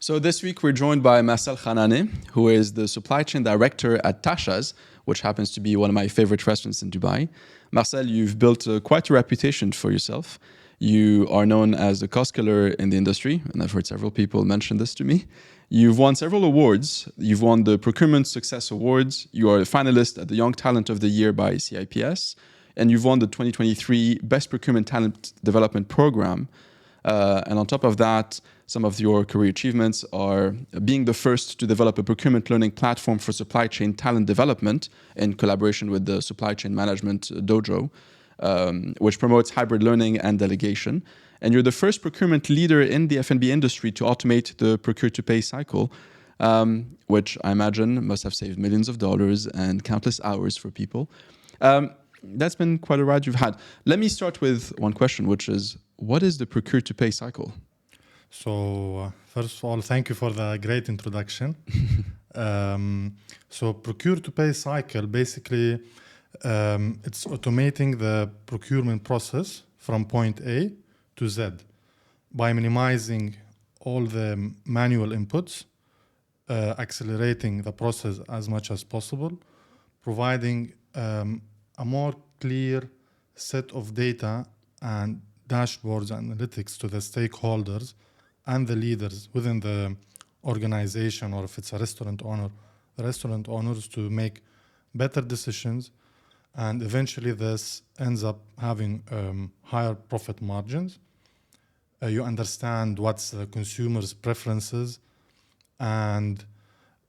So this week we're joined by Marsel Khanane, who is the supply chain director at Tashas, which happens to be one of my favorite restaurants in Dubai. Marcel, you've built quite a reputation for yourself. You are known as a cost killer in the industry, and I've heard several people mention this to me. You've won several awards. You've won the Procurement Success Awards. You are a finalist at the Young Talent of the Year by CIPS, and you've won the 2023 Best Procurement Talent Development Program. And on top of that, some of your career achievements are being the first to develop a procurement learning platform for supply chain talent development in collaboration with the Supply Chain Management Dojo, which promotes hybrid learning and delegation. And you're the first procurement leader in the F&B industry to automate the Procure-to-Pay cycle, which I imagine must have saved millions of dollars and countless hours for people. That's been quite a ride you've had. Let me start with one question, which is, what is the Procure-to-Pay cycle? So first of all, thank you for the great introduction. So Procure-to-Pay cycle, basically, it's automating the procurement process from point A to Z by minimizing all the manual inputs, accelerating the process as much as possible, providing a more clear set of data and dashboards and analytics to the stakeholders and the leaders within the organization, or if it's a restaurant owner, the restaurant owners, to make better decisions. And eventually this ends up having higher profit margins. You understand what's the consumer's preferences, and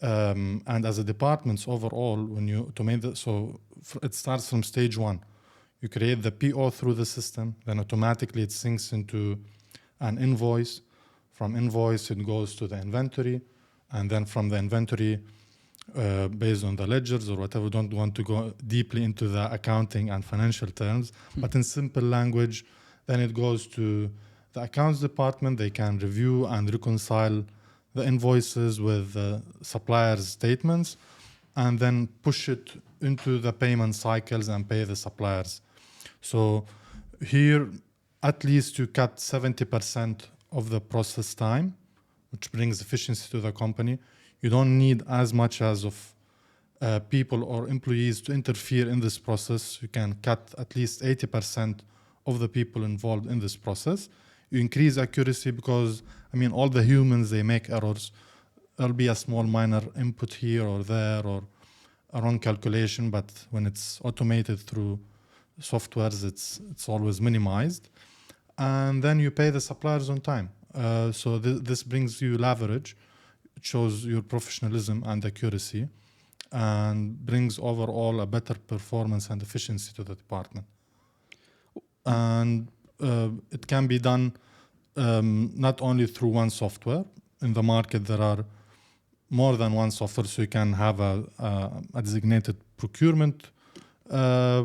as a department overall, when you automate that, so it starts from stage one. You create the PO through the system, then automatically it syncs into an invoice. From invoice, it goes to the inventory, and then from the inventory, based on the ledgers or whatever, we don't want to go deeply into the accounting and financial terms, but in simple language, then it goes to the accounts department. They can review and reconcile the invoices with the supplier's statements, and then push it into the payment cycles and pay the suppliers. So here, at least you cut 70% of the process time, which brings efficiency to the company. You don't need as much as of people or employees to interfere in this process. You can cut at least 80% of the people involved in this process. You increase accuracy because, all the humans, they make errors. There'll be a small minor input here or there or a wrong calculation, but when it's automated through softwares, it's always minimized. And then you pay the suppliers on time. So this brings you leverage. It shows your professionalism and accuracy, and brings overall a better performance and efficiency to the department. And it can be done not only through one software. In the market, there are more than one software, so you can have a designated procurement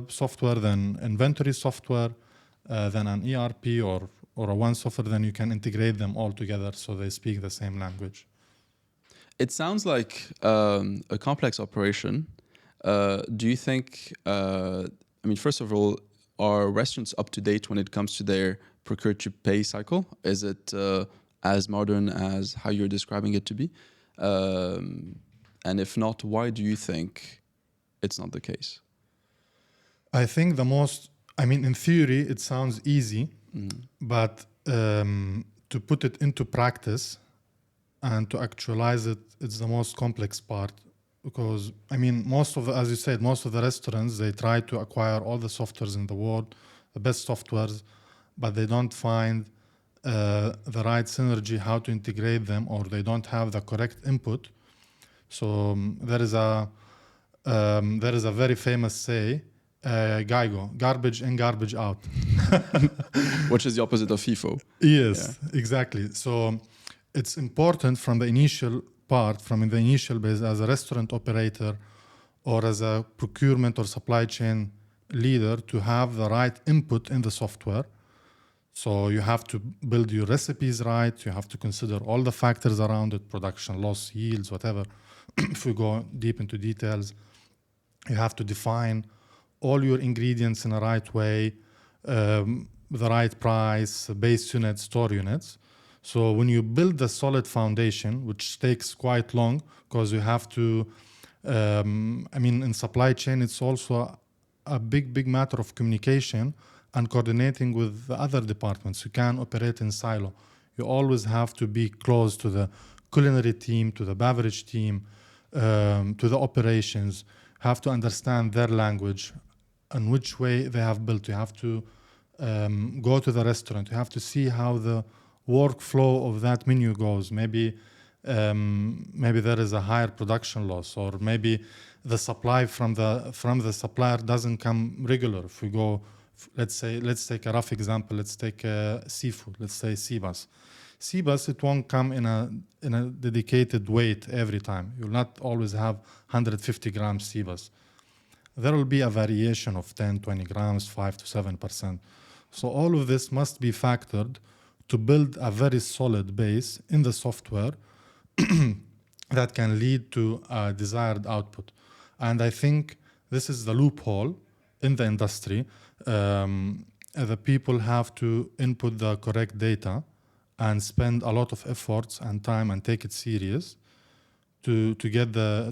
software, then inventory software, then an ERP or a one software. Then you can integrate them all together so they speak the same language. It sounds like a complex operation. Do you think, first of all, are restaurants up to date when it comes to their procure-to-pay cycle? Is it as modern as how you're describing it to be? And if not, why do you think it's not the case? I think in theory, it sounds easy, but to put it into practice and to actualize it, it's the most complex part. Because, as you said, most of the restaurants, they try to acquire all the softwares in the world, the best softwares, but they don't find the right synergy, how to integrate them, or they don't have the correct input. So there is a very famous say, GIGO, garbage in, garbage out. Which is the opposite of FIFO. Yes, yeah. Exactly. So it's important from the initial base, as a restaurant operator or as a procurement or supply chain leader, to have the right input in the software. So you have to build your recipes right. You have to consider all the factors around it, production loss, yields, whatever. If we go deep into details, you have to define all your ingredients in the right way, the right price, base units, store units. So when you build the solid foundation, which takes quite long, because you have to, in supply chain, it's also a big matter of communication and coordinating with the other departments. You can't operate in silo. You always have to be close to the culinary team, to the beverage team, to the operations. Have to understand their language and which way they have built. You have to go to the restaurant. You have to see how the workflow of that menu goes. Maybe there is a higher production loss, or maybe the supply from the supplier doesn't come regular. If we go, let's take a rough example. Let's take seafood. Let's say Seabass. Seabass, it won't come in a dedicated weight every time. You'll not always have 150 grams Seabass. There will be a variation of 10, 20 grams, 5 to 7%. So all of this must be factored to build a very solid base in the software that can lead to a desired output. And I think this is the loophole in the industry. The people have to input the correct data and spend a lot of efforts and time and take it serious to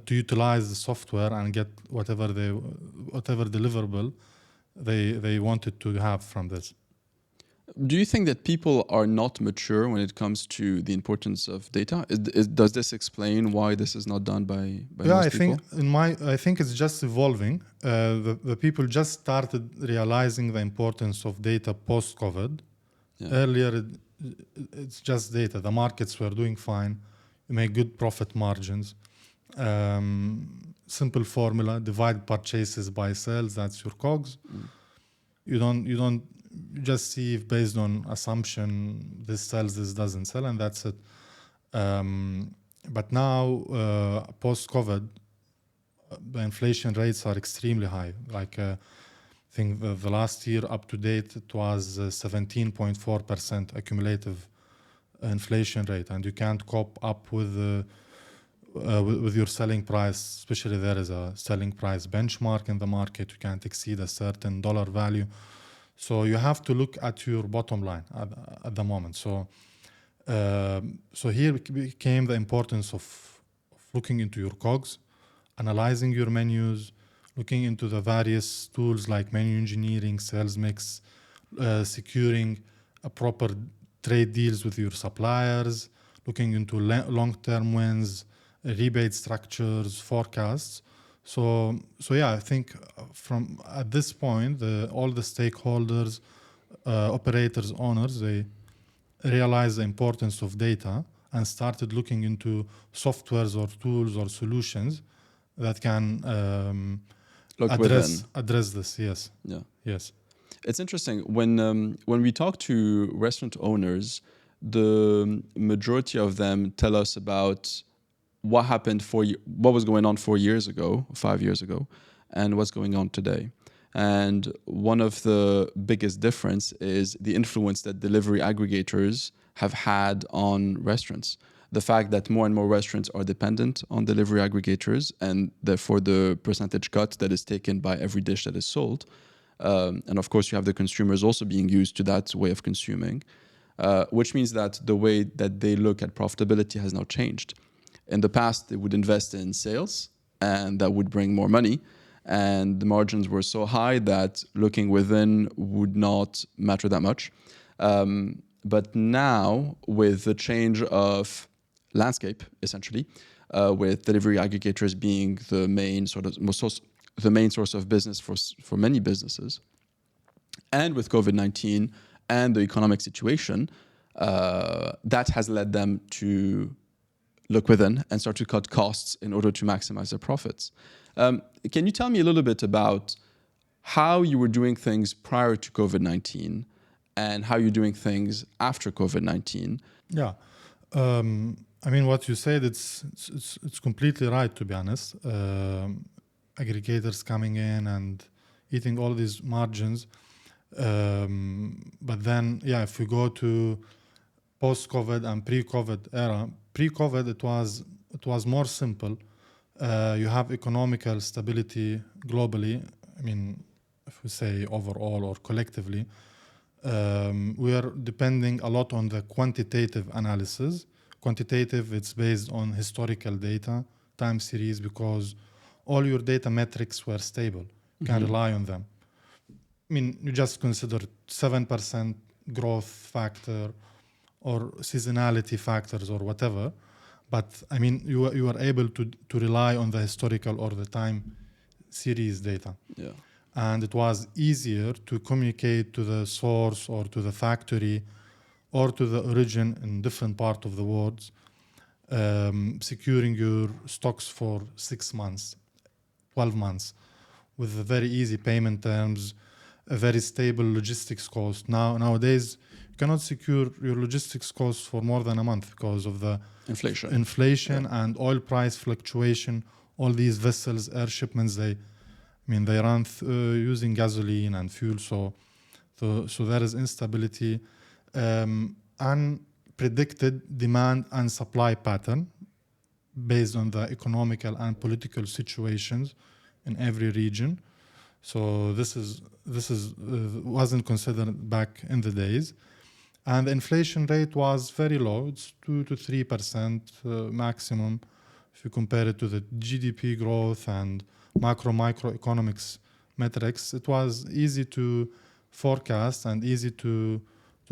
utilize the software and get whatever deliverable they wanted to have from this. Do you think that people are not mature when it comes to the importance of data? Does this explain why this is not done by most people? I think it's just evolving. The people just started realizing the importance of data post-COVID. Yeah. Earlier, it's just data. The markets were doing fine. You make good profit margins. Simple formula: divide purchases by sales. That's your COGS. You don't just see if based on assumption this sells, this doesn't sell, and that's it. But now, post-COVID, the inflation rates are extremely high. Like I think the last year up to date, it was 17.4% accumulative inflation rate, and you can't cope up with your selling price. Especially there is a selling price benchmark in the market. You can't exceed a certain dollar value. So you have to look at your bottom line at the moment. So here came the importance of looking into your COGS, analyzing your menus, looking into the various tools like menu engineering, sales mix, securing a proper trade deals with your suppliers, looking into long-term wins, rebate structures, forecasts. So yeah, I think from at this point, all the stakeholders, operators, owners, they realized the importance of data and started looking into softwares or tools or solutions that can address this. Yes. Yeah. Yes. It's interesting when we talk to restaurant owners, the majority of them tell us about what happened what was going on 4 years ago, 5 years ago, and what's going on today. And one of the biggest difference is the influence that delivery aggregators have had on restaurants. The fact that more and more restaurants are dependent on delivery aggregators, and therefore the percentage cut that is taken by every dish that is sold. And of course, you have the consumers also being used to that way of consuming, which means that the way that they look at profitability has now changed. In the past, they would invest in sales, and that would bring more money. And the margins were so high that looking within would not matter that much. But now, with the change of landscape, essentially, with delivery aggregators being the main source of business for many businesses, and with COVID-19 and the economic situation, that has led them to look within and start to cut costs in order to maximize their profits. Can you tell me a little bit about how you were doing things prior to COVID-19 and how you're doing things after COVID-19? Yeah. What you said, it's completely right, to be honest. Aggregators coming in and eating all these margins. But then, if we go to post-COVID and pre-COVID era, pre-COVID it was more simple. You have economical stability globally. If we say overall or collectively, We are depending a lot on the quantitative analysis. Quantitative, it's based on historical data, time series, because all your data metrics were stable. You can rely on them. I mean, you just consider 7% growth factor or seasonality factors or whatever. But I mean, you are able to rely on the historical or the time series data. Yeah. And it was easier to communicate to the source or to the factory or to the origin in different part of the world, securing your stocks for 6 months, 12 months, with very easy payment terms, a very stable logistics cost. Nowadays, you cannot secure your logistics costs for more than a month because of the inflation and oil price fluctuation. All these vessels, air shipments, they run using gasoline and fuel, so there is instability, unpredicted demand and supply pattern based on the economical and political situations in every region. So this wasn't considered back in the days, and the inflation rate was very low. It's 2 to 3% maximum if you compare it to the GDP growth and microeconomics metrics. It was easy to forecast and easy to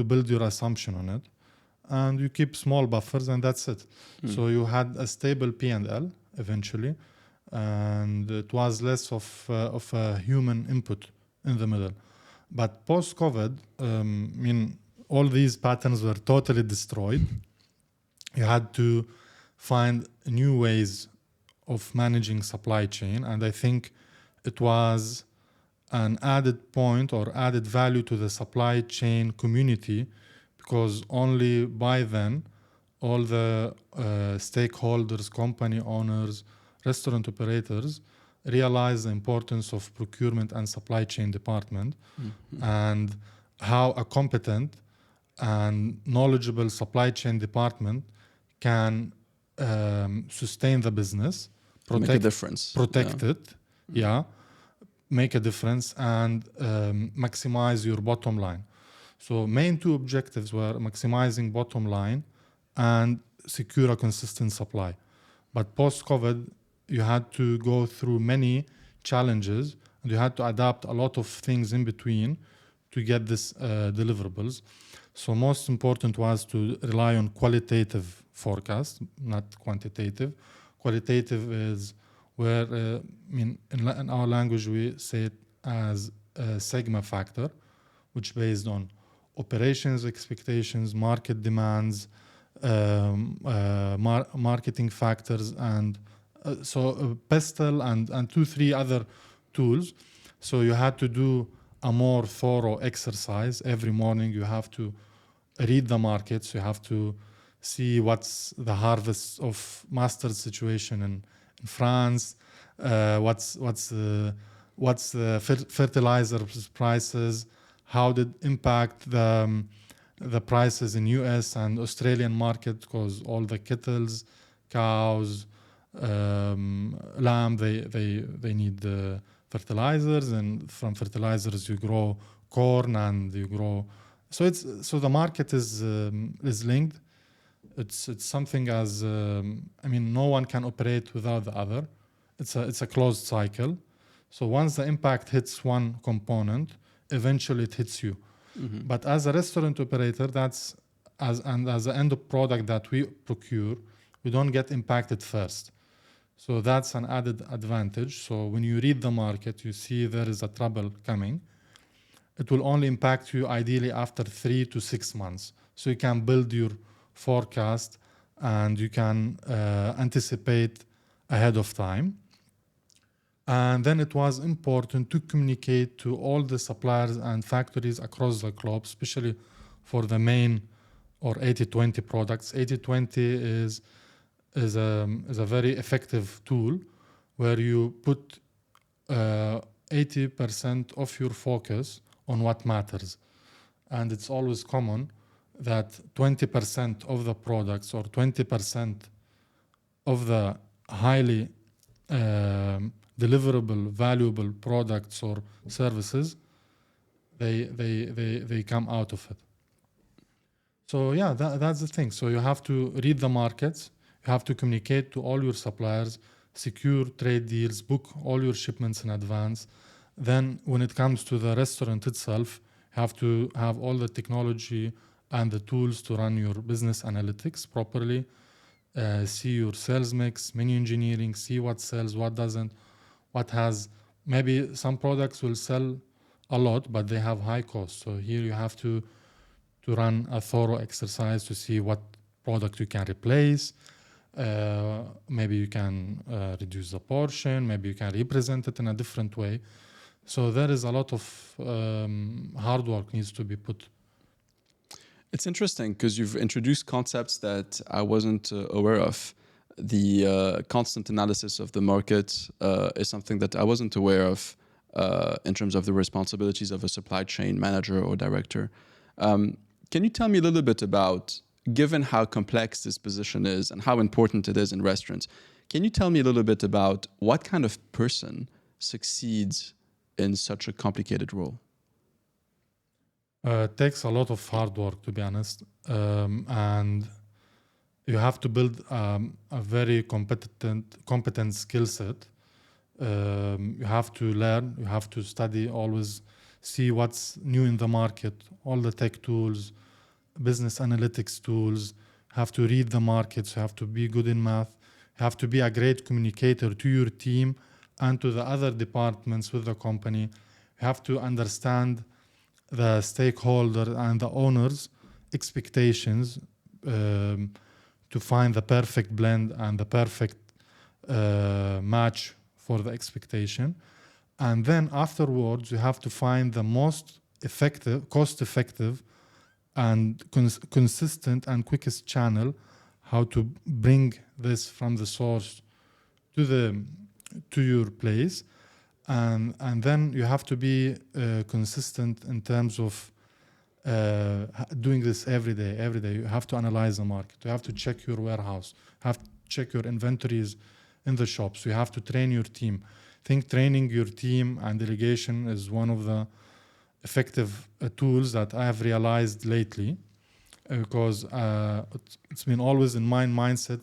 build your assumption on it, and you keep small buffers, and that's it. So you had a stable P&L eventually, and it was less of a human input in the middle. But post-COVID, all these patterns were totally destroyed. You had to find new ways of managing supply chain, and I think it was an added point or added value to the supply chain community, because only by then all the stakeholders, company owners, restaurant operators realize the importance of procurement and supply chain department, and how a competent and knowledgeable supply chain department can sustain the business, make a difference, make a difference, and maximize your bottom line. So main two objectives were maximizing bottom line and secure a consistent supply. But post-COVID, you had to go through many challenges, and you had to adapt a lot of things in between to get this deliverables. So most important was to rely on qualitative forecast, not quantitative. Qualitative is where, in our language, we say it as a sigma factor, which based on operations expectations, market demands, marketing factors, and Pestle and 2-3 other tools. So you had to do a more thorough exercise. Every morning you have to read the markets. You have to see what's the harvest of mustard situation in France, what's the fertilizer prices, how did impact the prices in US and Australian market, because all the kettles, cows, lamb, they need fertilizers, and from fertilizers you grow corn and you grow. So the market is linked. It's something as no one can operate without the other. It's a closed cycle. So once the impact hits one component, eventually it hits you. But as a restaurant operator, as the end of product that we procure, we don't get impacted first. So that's an added advantage. So when you read the market, you see there is a trouble coming. It will only impact you ideally after 3 to 6 months. So you can build your forecast and you can anticipate ahead of time. And then it was important to communicate to all the suppliers and factories across the globe, especially for the main or 80-20 products. 80-20 is a very effective tool where you put 80% of your focus on what matters. And it's always common that 20% of the products or 20% of the highly deliverable, valuable products or services, they come out of it. So yeah, that's the thing. So you have to read the markets, you have to communicate to all your suppliers, secure trade deals, book all your shipments in advance. Then when it comes to the restaurant itself, you have to have all the technology and the tools to run your business analytics properly, see your sales mix, menu engineering, see what sells, what doesn't, what has. Maybe some products will sell a lot, but they have high costs. So here you have to run a thorough exercise to see what product you can replace. Maybe you can reduce the portion. Maybe you can represent it in a different way. So there is a lot of hard work needs to be put. It's interesting because you've introduced concepts that I wasn't aware of. The constant analysis of the market is something that I wasn't aware of in terms of the responsibilities of a supply chain manager or director. Can you tell me a little bit about, given how complex this position is and how important it is in restaurants, can you tell me a little bit about what kind of person succeeds in such a complicated role? It takes a lot of hard work, to be honest. And you have to build a very competent skill set. You have to learn, you have to study, always see what's new in the market, all the tech tools, business analytics tools. You have to read the markets, you have to be good in math, you have to be a great communicator to your team and to the other departments with the company. You have to understand the stakeholder and the owner's expectations to find the perfect blend and the perfect match for the expectation. And then afterwards, you have to find the most effective, cost-effective, and consistent and quickest channel how to bring this from the source to your place. And then you have to be consistent in terms of doing this every day. Every day you have to analyze the market. You have to check your warehouse. You have to check your inventories in the shops. You have to train your team. I think training your team and delegation is one of the effective tools that I have realized lately, because it's been always in my mindset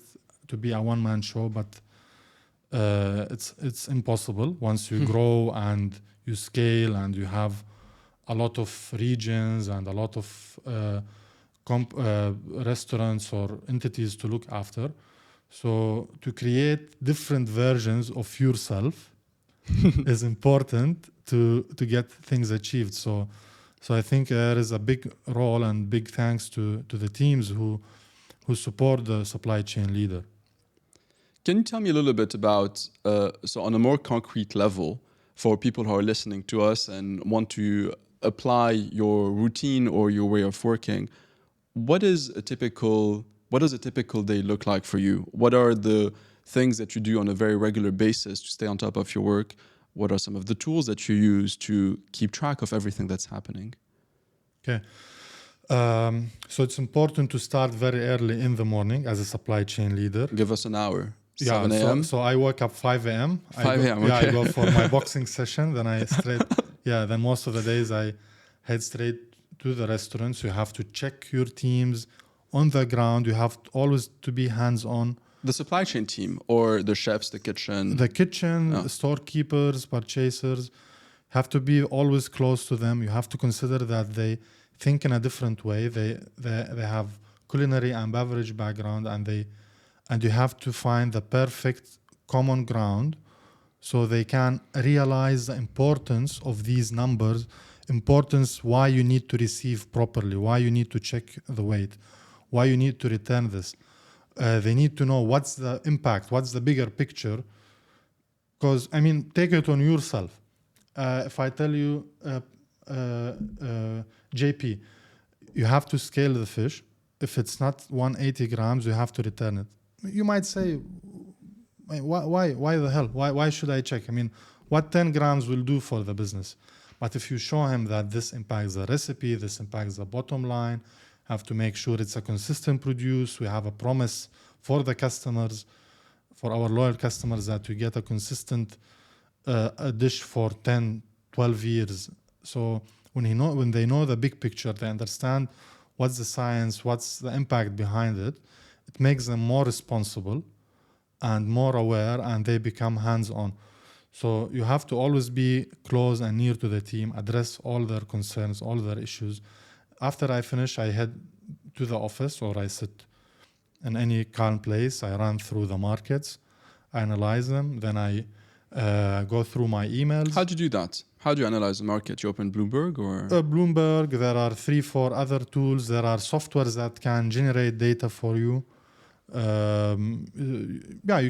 to be a one-man show, but it's impossible once you grow and you scale and you have a lot of regions and a lot of restaurants or entities to look after. So to create different versions of yourself is important to get things achieved. So I think there is a big role and big thanks to the teams who support the supply chain leader. Can you tell me a little bit about, so on a more concrete level, for people who are listening to us and want to apply your routine or your way of working, what does a typical day look like for you? What are the things that you do on a very regular basis to stay on top of your work? What are some of the tools that you use to keep track of everything that's happening? Okay. So it's important to start very early in the morning as a supply chain leader. Give us an hour. Yeah, 7 a.m.? so I wake up 5 a.m. 5 a.m., Yeah, okay. I go for my boxing session. Then most of the days I head straight to the restaurants. You have to check your teams on the ground. You have always to be hands-on. The supply chain team or the chefs, the kitchen? The kitchen, storekeepers, purchasers, have to be always close to them. You have to consider that they think in a different way. They have culinary and beverage background, and you have to find the perfect common ground so they can realize the importance of these numbers, importance why you need to receive properly, why you need to check the weight, why you need to return this. They need to know what's the impact, what's the bigger picture. Because, take it on yourself. If I tell you, JP, you have to scale the fish. If it's not 180 grams, you have to return it. You might say, why the hell? Why should I check? What 10 grams will do for the business? But if you show him that this impacts the recipe, this impacts the bottom line, have to make sure it's a consistent produce. We have a promise for the customers, for our loyal customers, that we get a consistent a dish for 10, 12 years. So when they know the big picture, they understand what's the science, what's the impact behind it. It makes them more responsible and more aware, and they become hands-on. So you have to always be close and near to the team, address all their concerns, all their issues. After I finish, I head to the office, or I sit in any calm place. I run through the markets, I analyze them, then I go through my emails. How do you do that? How do you analyze the market? You open Bloomberg or? Bloomberg, there are 3-4 other tools. There are softwares that can generate data for you. You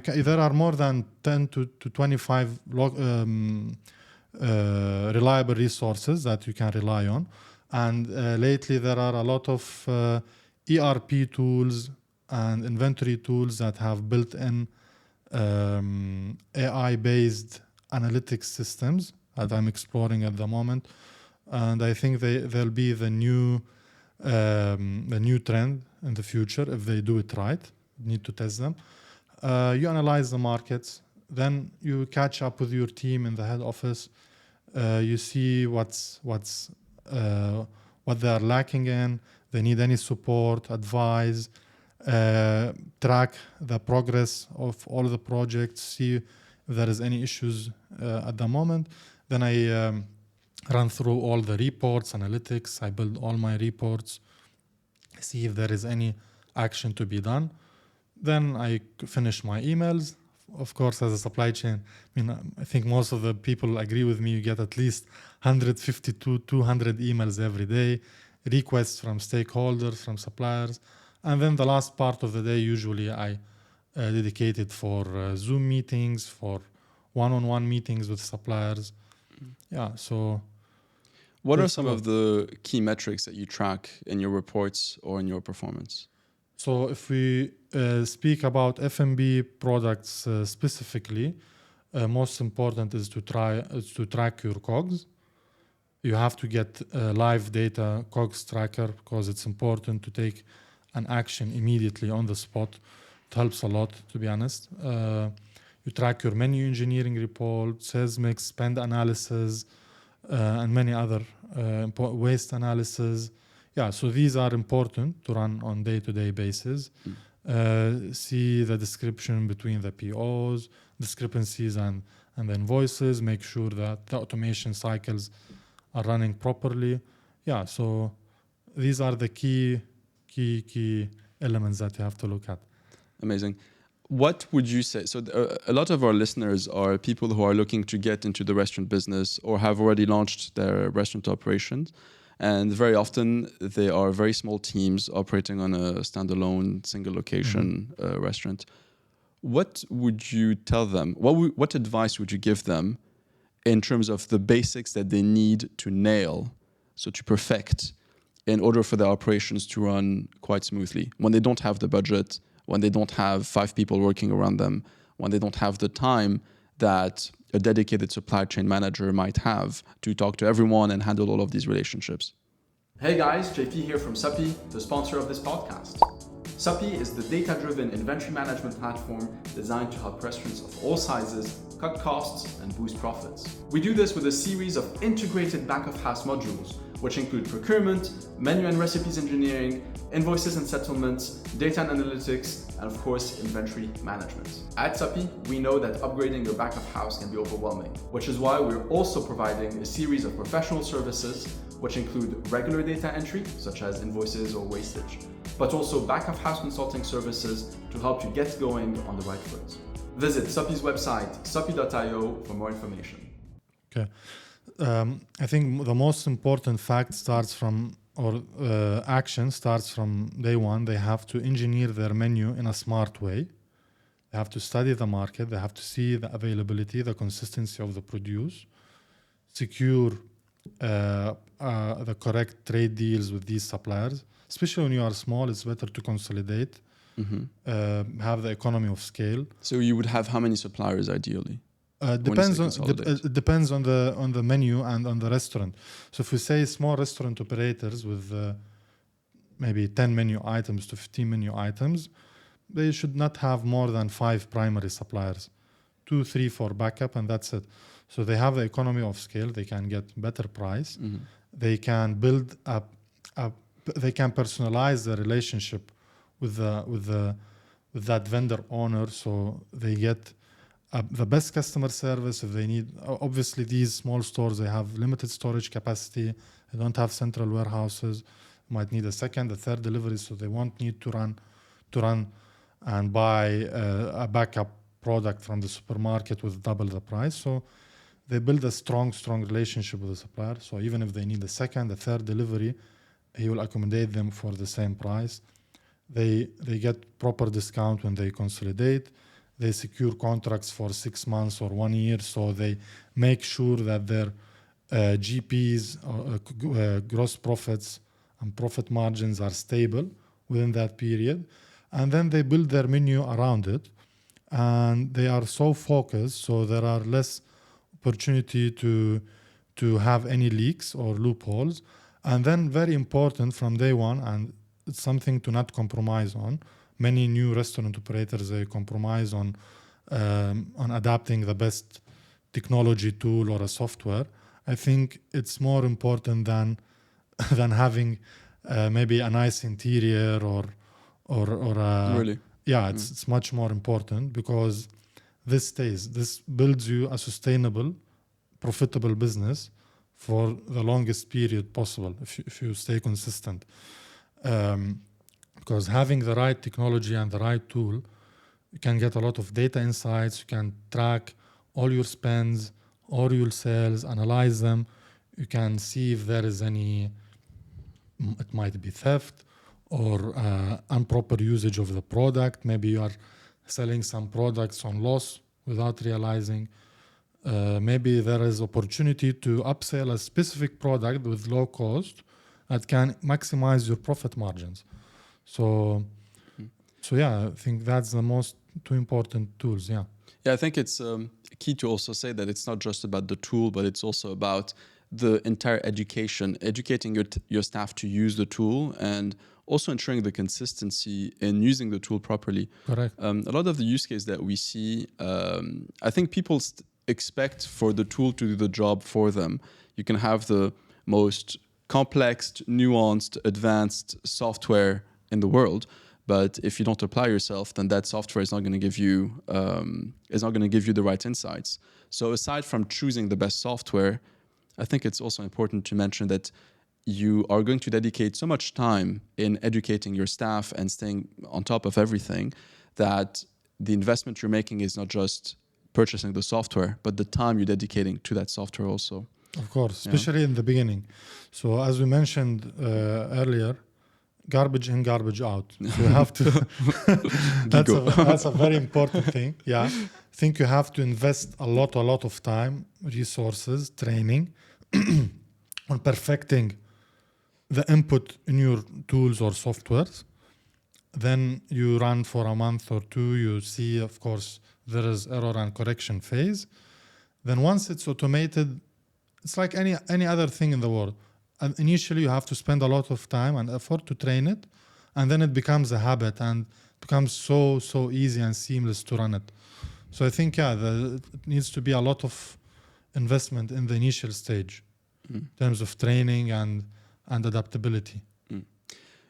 can, there are more than 10 to 25 reliable resources that you can rely on. And lately there are a lot of ERP tools and inventory tools that have built-in AI-based analytics systems that I'm exploring at the moment. And I think they'll be the new trend in the future if they do it right. Need to test them. You analyze the markets, then you catch up with your team in the head office. You see what they are lacking in. They need any support, advice, track the progress of all the projects, see if there is any issues at the moment. Then I run through all the reports, analytics. I build all my reports, see if there is any action to be done. Then I finish my emails. Of course, as a supply chain, I think most of the people agree with me. You get at least 150 to 200 emails every day, requests from stakeholders, from suppliers. And then the last part of the day, usually I dedicate it for Zoom meetings, for one-on-one meetings with suppliers. Yeah, so... What are some of the key metrics that you track in your reports or in your performance? So if we speak about F&B products specifically, most important is to track your COGS. You have to get live data COGS tracker because it's important to take an action immediately on the spot. It helps a lot, to be honest. You track your menu engineering report, sales mix, spend analysis, and many other waste analysis. Yeah, so these are important to run on day-to-day basis. See the description between the POs, discrepancies and the invoices, make sure that the automation cycles are running properly. Yeah, so these are the key elements that you have to look at. Amazing. What would you say? So a lot of our listeners are people who are looking to get into the restaurant business or have already launched their restaurant operations. And very often they are very small teams operating on a standalone single location restaurant. What would you tell them? What advice would you give them in terms of the basics that they need to nail, so to perfect, in order for their operations to run quite smoothly when they don't have the budget, when they don't have 5 people working around them, when they don't have the time that a dedicated supply chain manager might have to talk to everyone and handle all of these relationships? Hey guys, JP here from Supy, the sponsor of this podcast. Supy is the data-driven inventory management platform designed to help restaurants of all sizes cut costs and boost profits. We do this with a series of integrated back-of-house modules, which include procurement, menu and recipes engineering, invoices and settlements, data and analytics, and of course, inventory management. At Supy, we know that upgrading your back of house can be overwhelming, which is why we're also providing a series of professional services, which include regular data entry, such as invoices or wastage, but also back of house consulting services to help you get going on the right foot. Visit Supy's website, supy.io, for more information. Okay. I think the most important fact starts from, action starts from day one. They have to engineer their menu in a smart way. They have to study the market. They have to see the availability, the consistency of the produce, secure the correct trade deals with these suppliers. Especially when you are small, it's better to consolidate, have the economy of scale. So you would have how many suppliers ideally? Depends on the menu and on the restaurant. So if we say small restaurant operators with maybe 10 menu items to 15 menu items, they should not have more than 5 primary suppliers, 2, 3 for backup, and that's it. So they have the economy of scale. They can get better price. they can build they can personalize the relationship with that vendor owner, so they get the best customer service. If they need, obviously these small stores, they have limited storage capacity, they don't have central warehouses, might need a second, a third delivery, so they won't need to run and buy a backup product from the supermarket with double the price. So they build a strong relationship with the supplier. So even if they need a second, a third delivery, he will accommodate them for the same price. They get proper discount when they consolidate. They secure contracts for 6 months or 1 year, so they make sure that their GPs, gross profits and profit margins are stable within that period. And then they build their menu around it. And they are so focused, so there are less opportunity to have any leaks or loopholes. And then very important from day one, and it's something to not compromise on. Many new restaurant operators, they compromise on adapting the best technology tool or a software. I think it's more important than having maybe a nice interior or Really? Yeah, it's much more important, because this builds you a sustainable, profitable business for the longest period possible if you stay consistent. Because having the right technology and the right tool, you can get a lot of data insights, you can track all your spends, all your sales, analyze them. You can see if there is any, it might be theft or improper usage of the product. Maybe you are selling some products on loss without realizing. Maybe there is opportunity to upsell a specific product with low cost that can maximize your profit margins. So yeah, I think that's the most two important tools. Yeah, I think it's key to also say that it's not just about the tool, but it's also about the entire educating your staff to use the tool, and also ensuring the consistency in using the tool properly. correct. A lot of the use case that we see, I think people expect for the tool to do the job for them. You can have the most complex, nuanced, advanced software in the world, but if you don't apply yourself, then that software is not going to give you the right insights. So aside from choosing the best software, I think it's also important to mention that you are going to dedicate so much time in educating your staff and staying on top of everything, that the investment you're making is not just purchasing the software, but the time you're dedicating to that software also. Of course, especially in the beginning. So as we mentioned earlier, garbage in, garbage out. So you have to. that's a very important thing. Yeah, I think you have to invest a lot of time, resources, training on perfecting the input in your tools or softwares. Then you run for a month or two. You see, of course, there is error and correction phase. Then once it's automated, it's like any other thing in the world. And initially, you have to spend a lot of time and effort to train it, and then it becomes a habit and becomes so easy and seamless to run it. So I think it needs to be a lot of investment in the initial stage in terms of training and adaptability.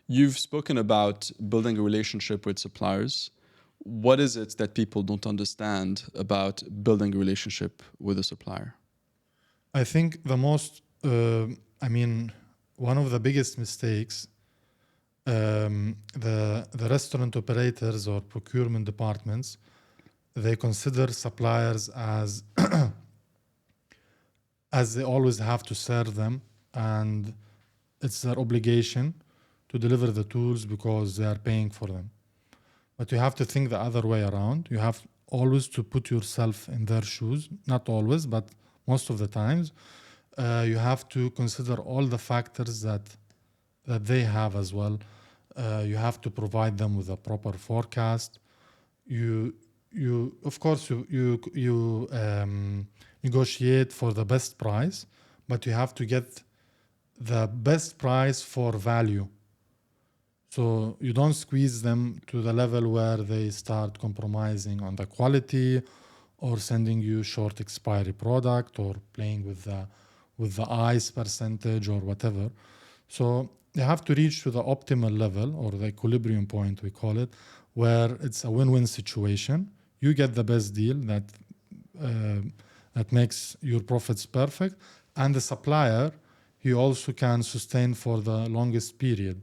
You've spoken about building a relationship with suppliers. What is it that people don't understand about building a relationship with a supplier? I think the most, one of the biggest mistakes, the restaurant operators or procurement departments, they consider suppliers as as they always have to serve them, and it's their obligation to deliver the tools because they are paying for them. But you have to think the other way around. You have always to put yourself in their shoes. Not always, but most of the times. You have to consider all the factors that they have as well. You have to provide them with a proper forecast. You of course you negotiate for the best price, but you have to get the best price for value. So you don't squeeze them to the level where they start compromising on the quality, or sending you short expiry product, or playing with with the ice percentage or whatever. So you have to reach to the optimal level, or the equilibrium point we call it, where it's a win-win situation. You get the best deal that makes your profits perfect, and the supplier, he also can sustain for the longest period.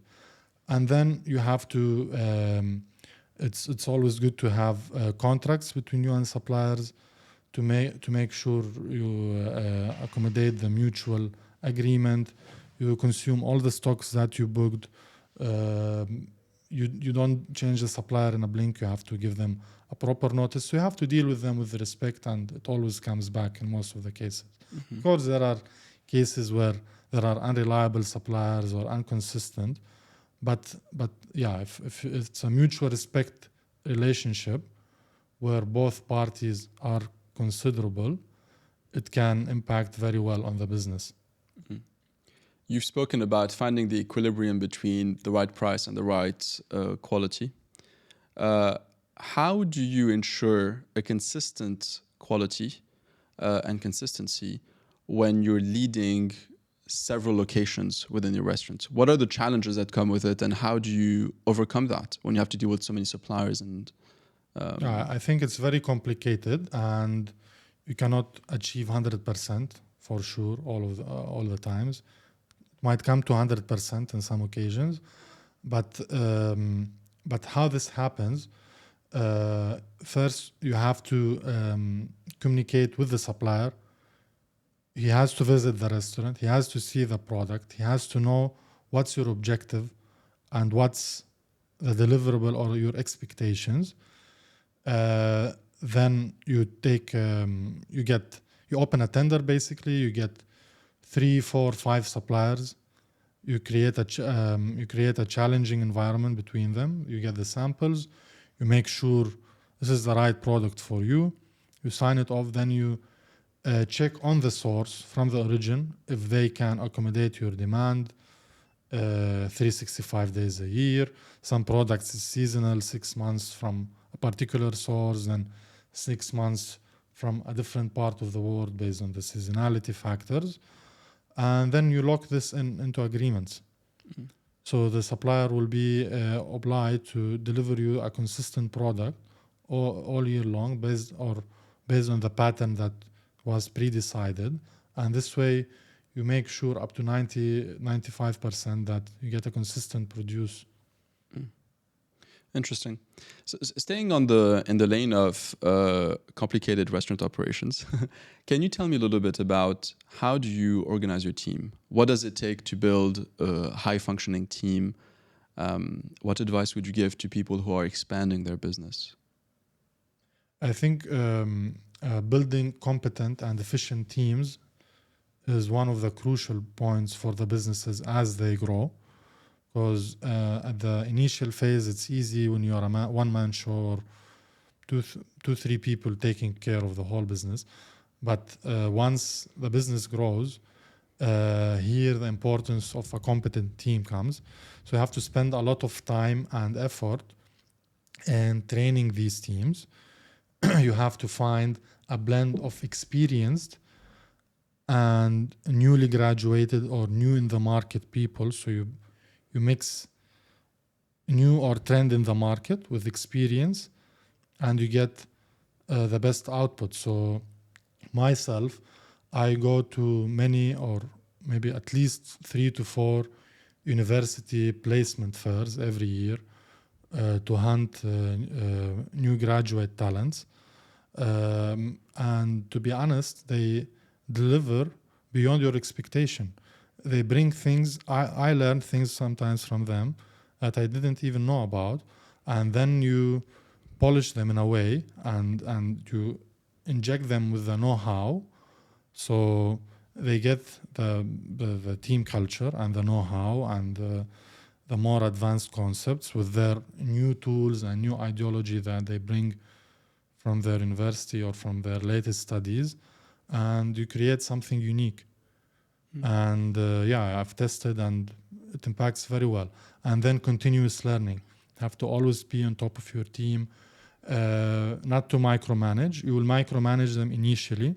And then you have to it's always good to have contracts between you and suppliers to make sure you accommodate the mutual agreement. You consume all the stocks that you booked. You don't change the supplier in a blink. You have to give them a proper notice. So you have to deal with them with respect, and it always comes back in most of the cases. Mm-hmm. Of course, there are cases where there are unreliable suppliers or inconsistent, but yeah, if it's a mutual respect relationship where both parties are considerable, it can impact very well on the business. Mm-hmm. You've spoken about finding the equilibrium between the right price and the right quality. How do you ensure a consistent quality and consistency when you're leading several locations within your restaurant? What are the challenges that come with it, and how do you overcome that when you have to deal with so many suppliers? And I think it's very complicated, and you cannot achieve 100% for sure all the times. It might come to 100% in some occasions, but how this happens? First, you have to communicate with the supplier. He has to visit the restaurant. He has to see the product. He has to know what's your objective and what's the deliverable or your expectations. Then you open a tender. Basically, you get 3, 4, 5 suppliers. You create a challenging environment between them. You get the samples. You make sure this is the right product for you. You sign it off. Then you check on the source from the origin if they can accommodate your demand 365 days a year. Some products is seasonal, 6 months from a particular source and 6 months from a different part of the world based on the seasonality factors. And then you lock this into agreements. Mm-hmm. So the supplier will be obliged to deliver you a consistent product all year long based on the pattern that was pre-decided. And this way you make sure up to 95% that you get a consistent produce. Interesting. So staying in the lane of complicated restaurant operations, can you tell me a little bit about how do you organize your team? What does it take to build a high-functioning team? What advice would you give to people who are expanding their business? I think building competent and efficient teams is one of the crucial points for the businesses as they grow. Because at the initial phase, it's easy when you are a one-man show or two, 3 people taking care of the whole business. But once the business grows, here the importance of a competent team comes. So you have to spend a lot of time and effort in training these teams. You have to find a blend of experienced and newly graduated or new in the market people. So you mix new or trend in the market with experience, and you get the best output. So myself, I go to many or maybe at least 3 to 4 university placement fairs every year to hunt new graduate talents. And to be honest, they deliver beyond your expectation. They bring things, I learn things sometimes from them that I didn't even know about, and then you polish them in a way and you inject them with the know-how, so they get the team culture and the know-how and the more advanced concepts with their new tools and new ideology that they bring from their university or from their latest studies, and you create something unique. And I've tested and it impacts very well. And then continuous learning. You have to always be on top of your team, not to micromanage. You will micromanage them initially.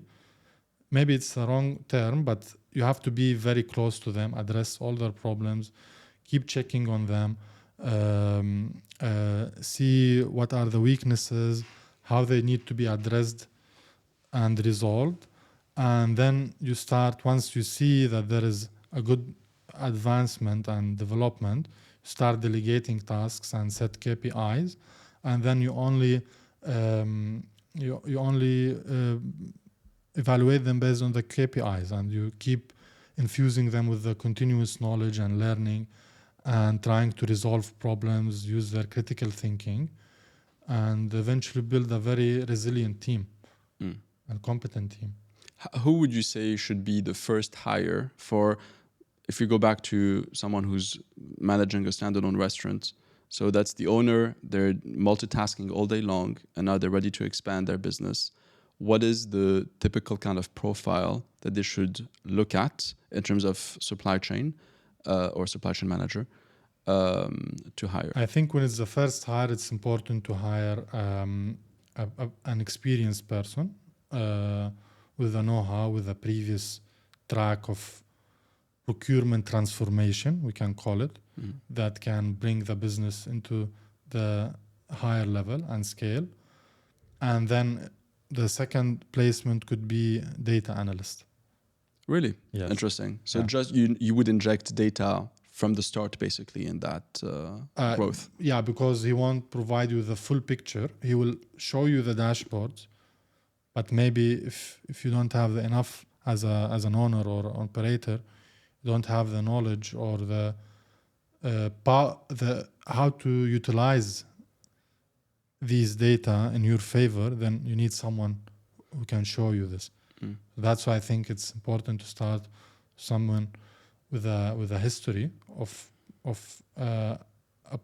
Maybe it's the wrong term, but you have to be very close to them, address all their problems, keep checking on them, see what are the weaknesses, how they need to be addressed and resolved. And then you start, once you see that there is a good advancement and development, start delegating tasks and set KPIs. And then you only evaluate them based on the KPIs, and you keep infusing them with the continuous knowledge and learning and trying to resolve problems, use their critical thinking, and eventually build a very resilient team and competent team. Who would you say should be the first hire for, if we go back to someone who's managing a standalone restaurant? So that's the owner, they're multitasking all day long, and now they're ready to expand their business. What is the typical kind of profile that they should look at in terms of supply chain or supply chain manager to hire? I think when it's the first hire, it's important to hire an experienced person with a know-how, with a previous track of procurement transformation, we can call it, that can bring the business into the higher level and scale. And then the second placement could be data analyst. Really? Yes. Interesting. So Yeah. just you would inject data from the start basically in that growth. Yeah, because he won't provide you the full picture. He will show you the dashboards, but maybe if you don't have enough as an owner or operator, you don't have the knowledge or the how to utilize these data in your favor, then you need someone who can show you this. That's why I think it's important to start someone with a history of a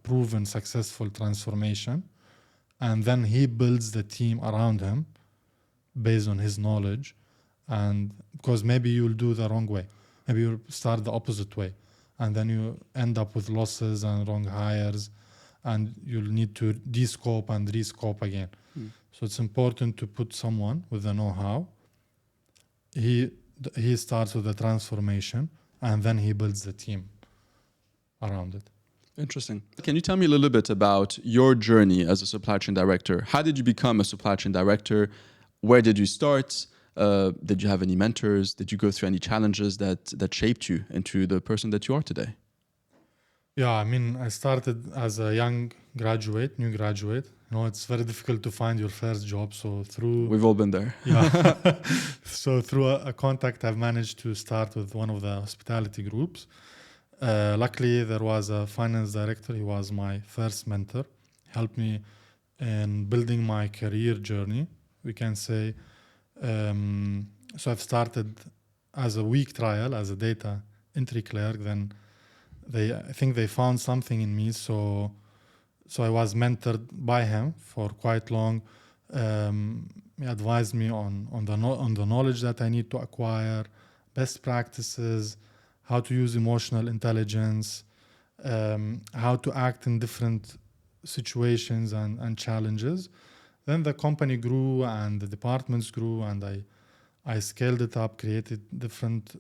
proven successful transformation, and then he builds the team around him based on his knowledge. And because maybe you'll do the wrong way, maybe you'll start the opposite way, and then you end up with losses and wrong hires, and you'll need to de-scope and re-scope again. So it's important to put someone with the know-how. He starts with the transformation, and then he builds the team around it. Interesting. Can you tell me a little bit about your journey as a supply chain director? How did you become a supply chain director? Where did you start? Did you have any mentors? Did you go through any challenges that shaped you into the person that you are today? Yeah, I mean, I started as a young graduate, new graduate. You know, it's very difficult to find your first job. So We've all been there. Yeah. So through a contact, I've managed to start with one of the hospitality groups. Luckily, there was a finance director. He was my first mentor. Helped me in building my career journey, we can say. So I've started as a week trial, as a data entry clerk. Then I think they found something in me. So I was mentored by him for quite long. He advised me on the knowledge that I need to acquire, best practices, how to use emotional intelligence, how to act in different situations and challenges. Then the company grew and the departments grew, and I scaled it up, created different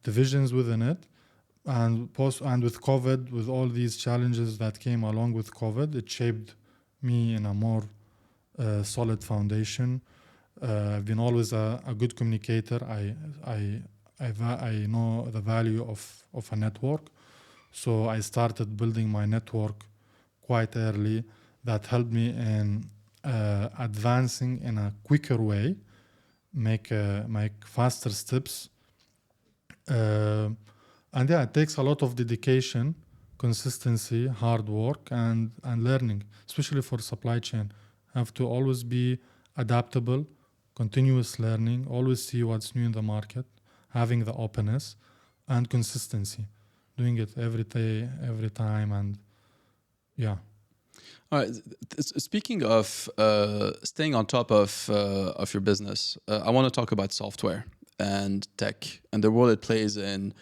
divisions within it. And with COVID, with all these challenges that came along with COVID, it shaped me in a more solid foundation. I've been always a good communicator. I know the value of a network. So I started building my network quite early. That helped me in advancing in a quicker way, make faster steps. And yeah, it takes a lot of dedication, consistency, hard work, and learning, especially for supply chain. Have to always be adaptable, continuous learning, always see what's new in the market, having the openness and consistency, doing it every day, every time, and yeah. All right. Speaking of staying on top of your business, I want to talk about software and tech and the role it plays in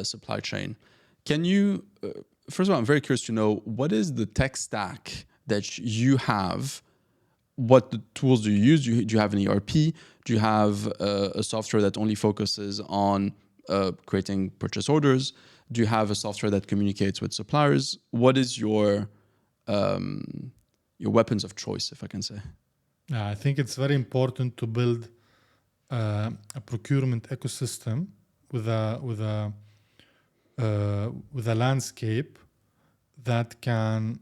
supply chain. Can you, first of all, I'm very curious to know, what is the tech stack that you have what the tools do you use? Do you have an ERP? Do you have a software that only focuses on creating purchase orders? Do you have a software that communicates with suppliers? What is your weapons of choice, if I can say? Yeah, I think it's very important to build a procurement ecosystem with a landscape that can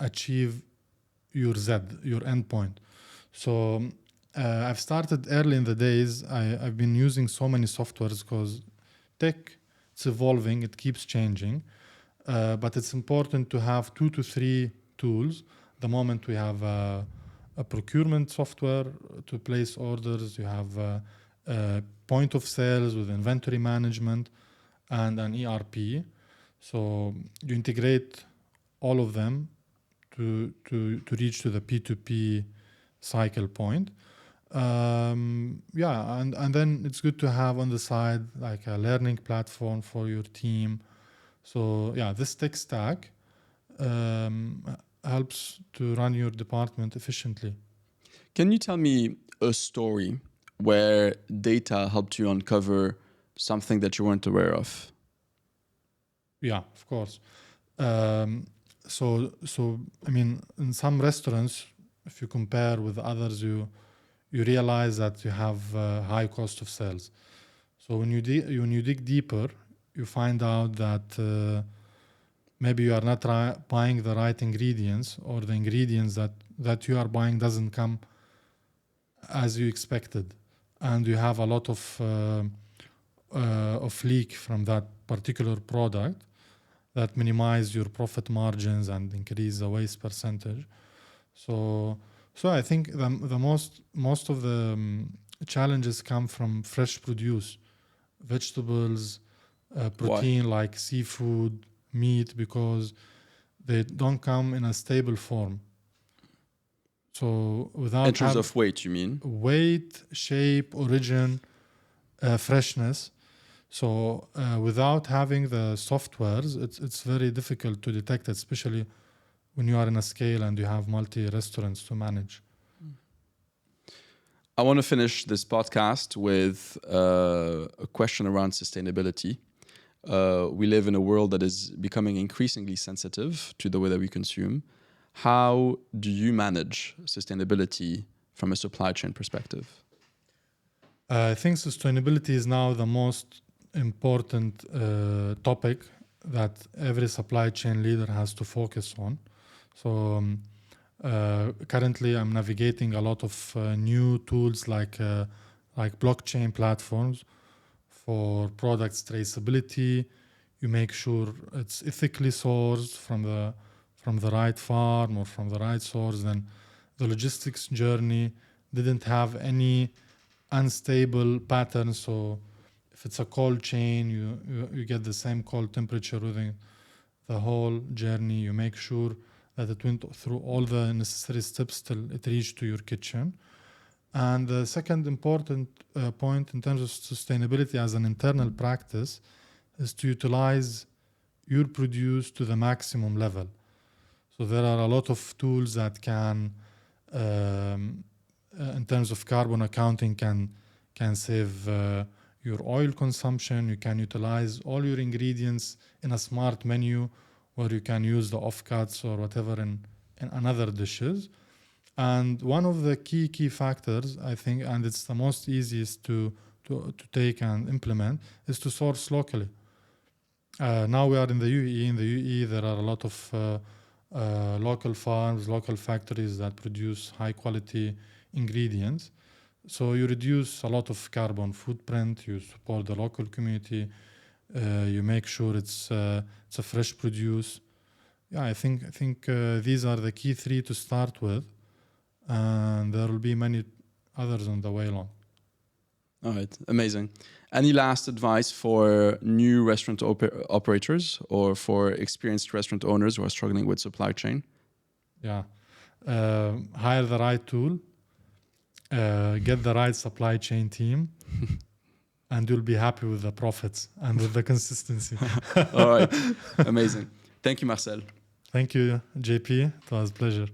achieve your endpoint. So I've started early in the days. I've been using so many softwares because tech, it's evolving, it keeps changing. But it's important to have 2 to 3 tools. The moment we have a procurement software to place orders, you have a point of sales with inventory management and an ERP. So you integrate all of them to reach to the P2P cycle point. And then it's good to have on the side like a learning platform for your team. So this Techstack helps to run your department efficiently. Can you tell me a story where data helped you uncover something that you weren't aware of? Yeah, of course. So I mean, in some restaurants, if you compare with others, you realize that you have high cost of sales. So when you dig deeper, you find out that maybe you are not buying the right ingredients, or the ingredients that you are buying doesn't come as you expected, and you have a lot of leak from that particular product that minimize your profit margins and increase the waste percentage. So I think the most of the challenges come from fresh produce, vegetables, protein. Why? Like seafood, meat, because they don't come in a stable form. So without in terms of weight, you mean? Weight, shape, origin, freshness. So without having the softwares, it's very difficult to detect, especially when you are in a scale and you have multi-restaurants to manage. I want to finish this podcast with a question around sustainability. We live in a world that is becoming increasingly sensitive to the way that we consume. How do you manage sustainability from a supply chain perspective? I think sustainability is now the most important topic that every supply chain leader has to focus on. So currently I'm navigating a lot of new tools like blockchain platforms for products traceability. You make sure it's ethically sourced from the right farm or from the right source. Then the logistics journey didn't have any unstable patterns. So if it's a cold chain, you get the same cold temperature within the whole journey. You make sure that it went through all the necessary steps till it reached to your kitchen. And the second important point in terms of sustainability as an internal practice is to utilize your produce to the maximum level. So there are a lot of tools that can, in terms of carbon accounting, can save your oil consumption. You can utilize all your ingredients in a smart menu, where you can use the offcuts or whatever in another dishes. And one of the key factors, I think, and it's the most easiest to take and implement, is to source locally. Now we are in the UAE. In the UAE, there are a lot of local farms, local factories that produce high quality ingredients. So you reduce a lot of carbon footprint, you support the local community, you make sure it's a fresh produce. Yeah, I think these are the key 3 to start with, and there will be many others on the way along. All right, amazing. Any last advice for new restaurant operators or for experienced restaurant owners who are struggling with supply chain? Yeah, hire the right tool, get the right supply chain team, and you'll be happy with the profits and with the consistency. All right, amazing. Thank you, Marcel. Thank you, JP. It was a pleasure.